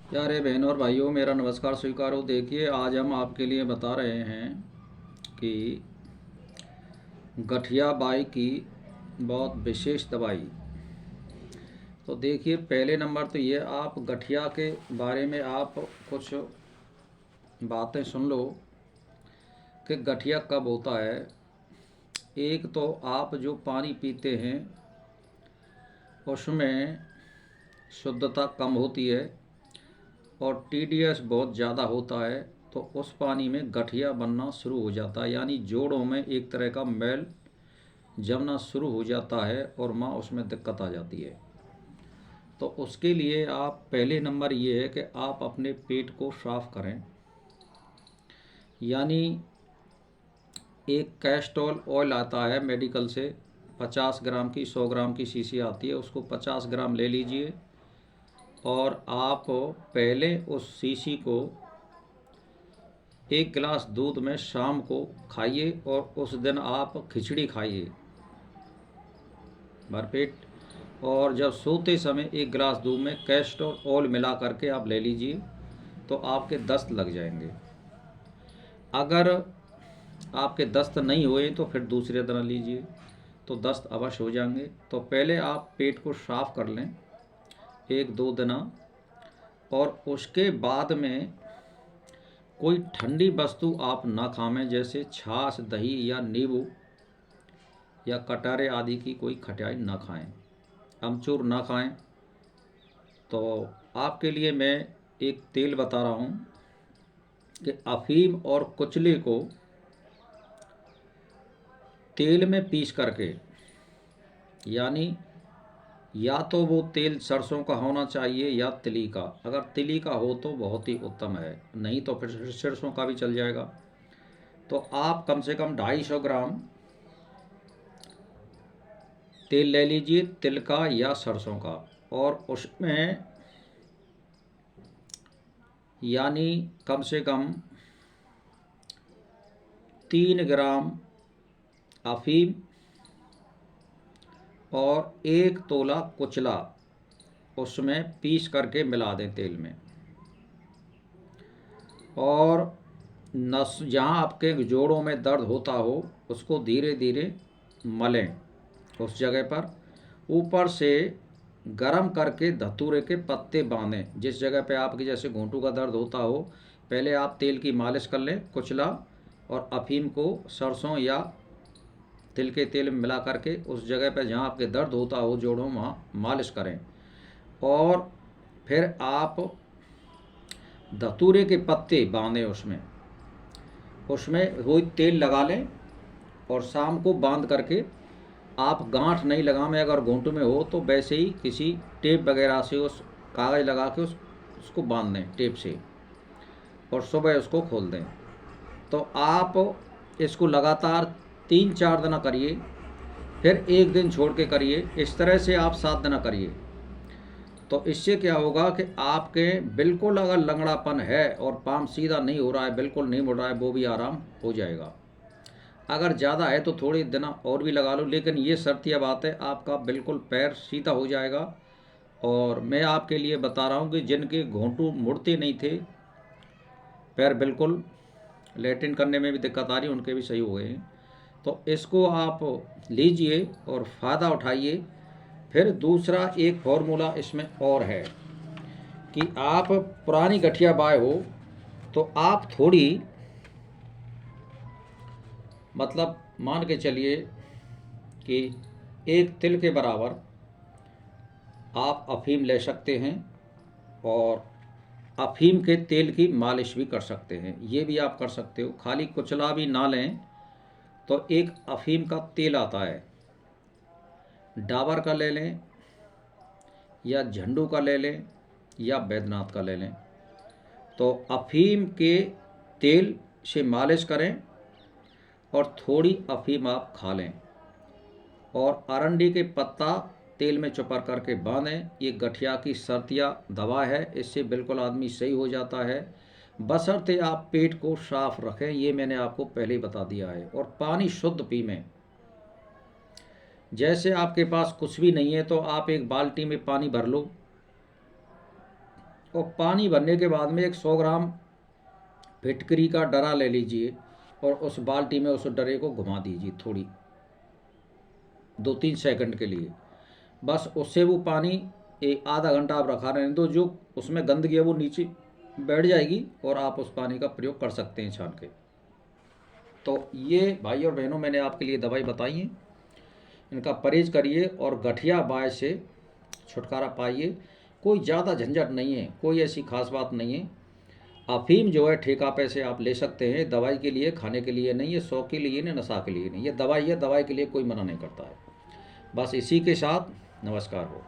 प्यारे बहनों और भाइयों, मेरा नमस्कार स्वीकार हो। देखिए, आज हम आपके लिए बता रहे हैं कि गठिया बाई की बहुत विशेष दवाई। तो देखिए, पहले नंबर तो ये, आप गठिया के बारे में आप कुछ बातें सुन लो कि गठिया कब होता है। एक तो आप जो पानी पीते हैं उसमें शुद्धता कम होती है और टीडीएस बहुत ज़्यादा होता है, तो उस पानी में गठिया बनना शुरू हो जाता है, यानी जोड़ों में एक तरह का मैल जमना शुरू हो जाता है और माँ उसमें दिक्कत आ जाती है। तो उसके लिए आप पहले नंबर ये है कि आप अपने पेट को साफ करें, यानी एक कैस्टोल ऑयल आता है मेडिकल से, 50 ग्राम की 100 ग्राम की शीशी आती है, उसको 50 ग्राम ले लीजिए और आप पहले उस शीशी को एक गिलास दूध में शाम को खाइए और उस दिन आप खिचड़ी खाइए भरपेट। और जब सोते समय एक गिलास दूध में कैस्टर ऑयल मिला करके आप ले लीजिए, तो आपके दस्त लग जाएंगे। अगर आपके दस्त नहीं हुए तो फिर दूसरे दिन लीजिए, तो दस्त अवश्य हो जाएंगे। तो पहले आप पेट को साफ कर लें 1-2 दिन, और उसके बाद में कोई ठंडी वस्तु आप ना खाएं, जैसे छाछ, दही या नींबू या कटारे आदि की कोई खटाई ना खाएं, अमचूर ना खाएं। तो आपके लिए मैं एक तेल बता रहा हूँ कि अफीम और कुचले को तेल में पीस करके, यानी या तो वो तेल सरसों का होना चाहिए या तिली का। अगर तिली का हो तो बहुत ही उत्तम है, नहीं तो फिर सरसों का भी चल जाएगा। तो आप कम से कम 250 ग्राम तेल ले लीजिए, तिल का या सरसों का, और उसमें यानी कम से कम 3 ग्राम अफीम और 1 तोला कुचला उसमें पीस करके मिला दें तेल में। और नस जहाँ आपके जोड़ों में दर्द होता हो उसको धीरे धीरे मलें, उस जगह पर ऊपर से गरम करके धतूरे के पत्ते बांधें। जिस जगह पे आपकी जैसे घुंटू का दर्द होता हो, पहले आप तेल की मालिश कर लें, कुचला और अफीम को सरसों या तिल के तेल में मिला करके उस जगह पर जहाँ आपके दर्द होता हो जोड़ों, वहाँ मालिश करें। और फिर आप धतूरे के पत्ते बांधें, उसमें उसमें वही तेल लगा लें और शाम को बांध करके आप गांठ नहीं लगाएं। अगर घुंटू में हो तो वैसे ही किसी टेप वगैरह से उस कागज़ लगा के उसको बांध दें टेप से, और सुबह उसको खोल दें। तो आप इसको लगातार 3-4 दिन करिए, फिर एक दिन छोड़ के करिए। इस तरह से आप 7 दिन करिए। तो इससे क्या होगा कि आपके बिल्कुल अगर लंगड़ापन है और पाँव सीधा नहीं हो रहा है, बिल्कुल नहीं मुड़ रहा है, वो भी आराम हो जाएगा। अगर ज़्यादा है तो थोड़ी दिन और भी लगा लो, लेकिन ये शर्तिया बात है, आपका बिल्कुल पैर सीधा हो जाएगा। और मैं आपके लिए बता रहा हूँ कि जिनके घुंटू मुड़ते नहीं थे, पैर बिल्कुल लेटिन करने में भी दिक्कत आ रही, उनके भी सही हो गए हैं। तो इसको आप लीजिए और फ़ायदा उठाइए। फिर दूसरा एक फार्मूला इसमें और है कि आप पुरानी गठिया बाय हो तो आप थोड़ी, मतलब मान के चलिए कि एक तिल के बराबर आप अफीम ले सकते हैं और अफीम के तेल की मालिश भी कर सकते हैं। ये भी आप कर सकते हो। खाली कुचला भी ना लें तो एक अफीम का तेल आता है, डाबर का ले लें या झंडू का ले लें या बैद्यनाथ का ले लें। तो अफीम के तेल से मालिश करें और थोड़ी अफीम आप खा लें, और अरंडी के पत्ता तेल में चुपर करके बांधें। ये गठिया की सर्दियाँ दवा है, इससे बिल्कुल आदमी सही हो जाता है, बशर्ते आप पेट को साफ रखें। ये मैंने आपको पहले ही बता दिया है। और पानी शुद्ध पीएं। जैसे आपके पास कुछ भी नहीं है तो आप एक बाल्टी में पानी भर लो और पानी भरने के बाद में एक 100 ग्राम फिटकरी का डरा ले लीजिए और उस बाल्टी में उस डरे को घुमा दीजिए थोड़ी 2-3 सेकंड के लिए। बस उससे वो पानी एक आधा घंटा आप रखा रहने दो, जो उसमें गंदगी है वो नीचे बैठ जाएगी और आप उस पानी का प्रयोग कर सकते हैं छान के। तो ये भाई और बहनों मैंने आपके लिए दवाई बताई है, इनका परहेज करिए और गठिया बाय से छुटकारा पाइए। कोई ज़्यादा झंझट नहीं है, कोई ऐसी खास बात नहीं है। अफीम जो है ठेका पे से आप ले सकते हैं, दवाई के लिए, खाने के लिए नहीं, ये शौक के लिए नहीं, नशा के लिए नहीं, ये दवाई है, दवाई के लिए कोई मना नहीं करता है। बस इसी के साथ नमस्कार हो।